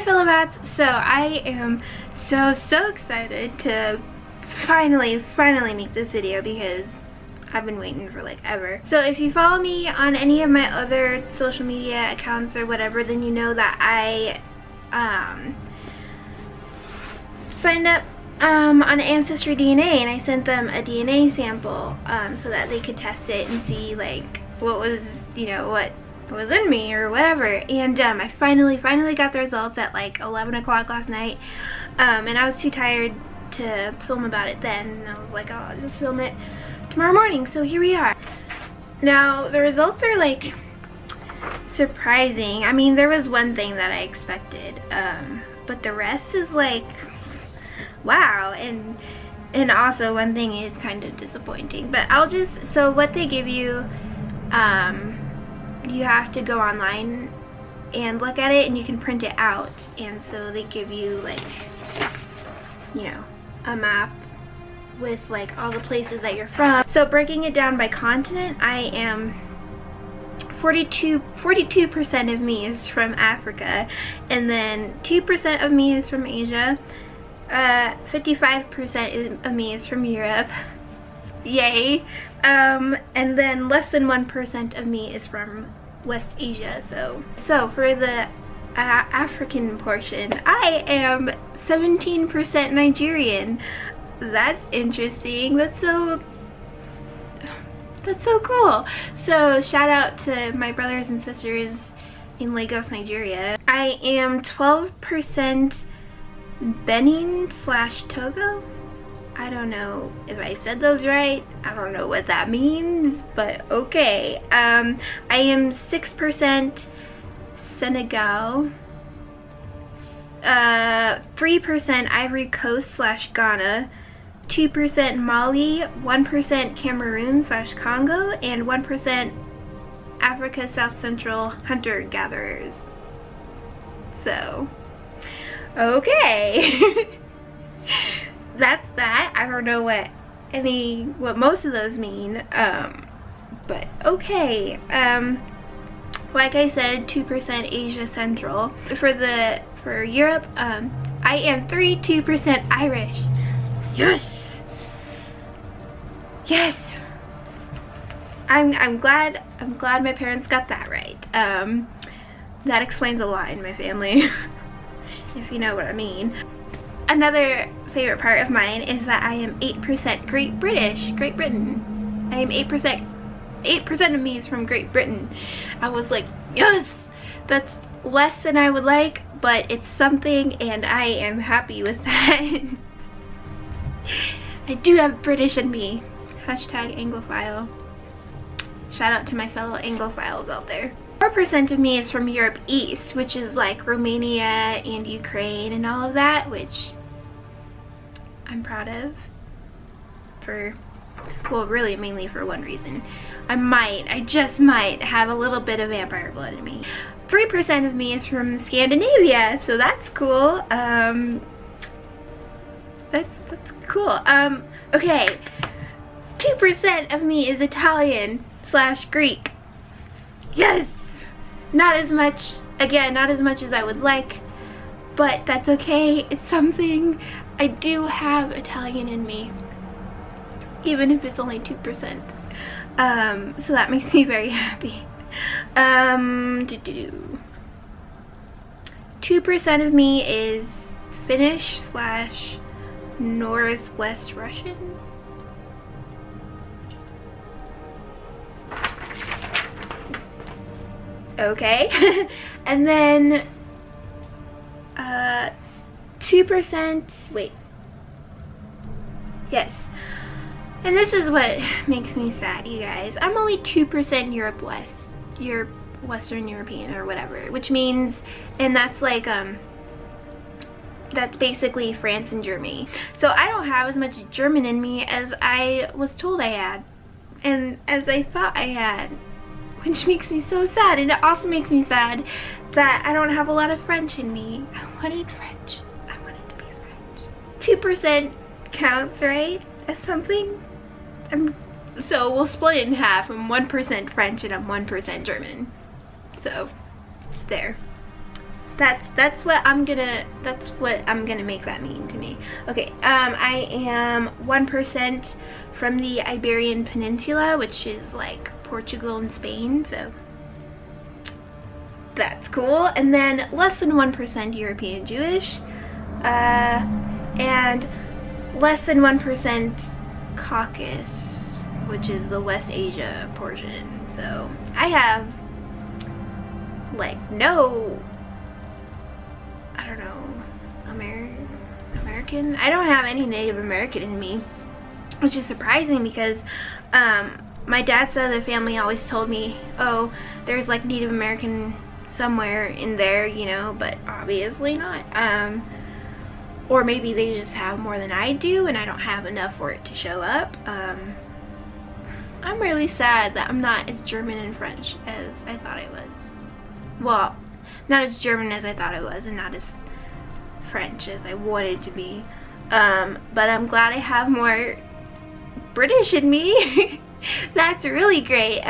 fellow bats. So I am so excited to finally make this video because I've been waiting for like ever. So if you follow me on any of my other social media accounts or whatever, then you know that I signed up on AncestryDNA, and I sent them a DNA sample so that they could test it and see like what was, you know, what was in me or whatever. And I finally got the results at like 11 o'clock last night, and I was too tired to film about it then, and I was like, oh, I'll just film it tomorrow morning. So here we are. Now the results are like surprising. I mean, there was one thing that I expected, but the rest is like, wow. And also one thing is kind of disappointing, but I'll just, so what they give you, you have to go online and look at it, and you can print it out, and so they give you like, you know, a map with like all the places that you're from. So breaking it down by continent, I am 42% of me is from Africa, and then 2% of me is from Asia, 55% of me is from Europe, yay, and then less than 1% of me is from West Asia. So for the African portion, I am 17% Nigerian. That's interesting. That's so cool. So shout out to my brothers and sisters in Lagos, Nigeria. I am 12% Benin / Togo. I don't know if I said those right. I don't know what that means, but okay. I am 6% Senegal, 3% Ivory Coast / Ghana, 2% Mali, 1% Cameroon / Congo, and 1% Africa South Central hunter-gatherers. So, okay. That's that. I don't know what most of those mean, but okay. Like I said, 2% Asia Central. For Europe, I am 32% Irish. Yes. I'm glad my parents got that right. That explains a lot in my family, if you know what I mean. Another favorite part of mine is that I am 8% Great Britain. I am 8% of me is from Great Britain. I was like, yes, that's less than I would like, but it's something, and I am happy with that. I do have British in me. Hashtag Anglophile. Shout out to my fellow Anglophiles out there. 4% of me is from Europe East, which is like Romania and Ukraine and all of that, which I'm proud of for, well, really mainly for one reason. I just might have a little bit of vampire blood in me. 3% of me is from Scandinavia, so that's cool. That's cool. Okay, 2% of me is Italian / Greek. Yes! Not as much, again, not as much as I would like, but that's okay. It's something. I do have Italian in me, even if it's only 2%. So that makes me very happy. 2% of me is Finnish / Northwest Russian. Okay. And then 2%, wait, yes, and this is what makes me sad, you guys. I'm only 2% Europe West, Western European or whatever, which means, and that's like that's basically France and Germany. So I don't have as much German in me as I was told I had, and as I thought I had, which makes me so sad. And it also makes me sad that I don't have a lot of French in me. I wanted French. I wanted to be French. 2% counts, right, as something? So we'll split it in half. I'm 1% French and I'm 1% German. So, there. that's what I'm gonna make that mean to me. Okay, I am 1% from the Iberian Peninsula, which is like Portugal and Spain, so that's cool. And then less than 1% European Jewish, and less than 1% Caucasus, which is the West Asia portion. So I have like no, I don't know, American? I don't have any Native American in me, which is surprising because my dad's side of the family always told me, oh, there's like Native American somewhere in there, you know, but obviously not. Or maybe they just have more than I do and I don't have enough for it to show up. I'm really sad that I'm not as German and French as I thought I was. Well, not as German as I thought I was, and not as French as I wanted to be. But I'm glad I have more British in me. That's really great.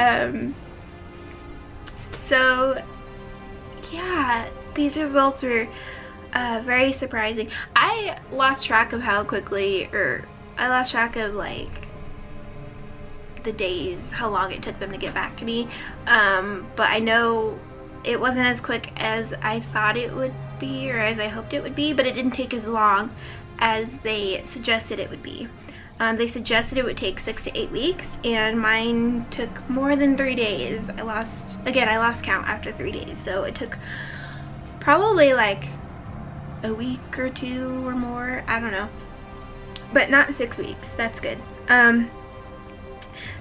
So yeah, these results were very surprising. I lost track of how quickly, or I lost track of like the days, how long it took them to get back to me. But I know it wasn't as quick as I thought it would be, or as I hoped it would be, but it didn't take as long as they suggested it would be. They suggested it would take 6 to 8 weeks, and mine took more than 3 days. I lost count after 3 days, so it took probably like a week or 2 or more, I don't know, but not 6 weeks. That's good.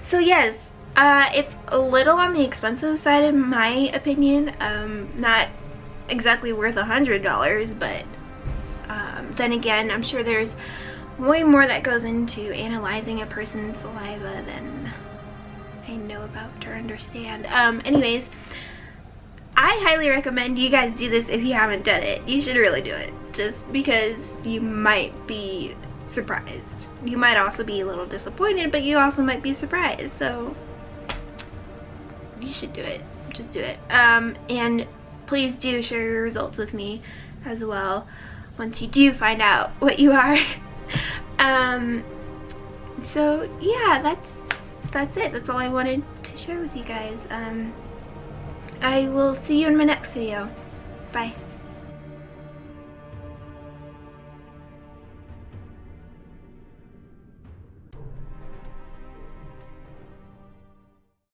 So yes, it's a little on the expensive side in my opinion. Not exactly worth $100, but then again, I'm sure there's way more that goes into analyzing a person's saliva than I know about or understand. Anyways, I highly recommend you guys do this if you haven't done it. You should really do it, just because you might be surprised. You might also be a little disappointed, but you also might be surprised, so you should do it. Just do it. And please do share your results with me as well once you do find out what you are. So yeah, that's it. That's all I wanted to share with you guys. I will see you in my next video. Bye.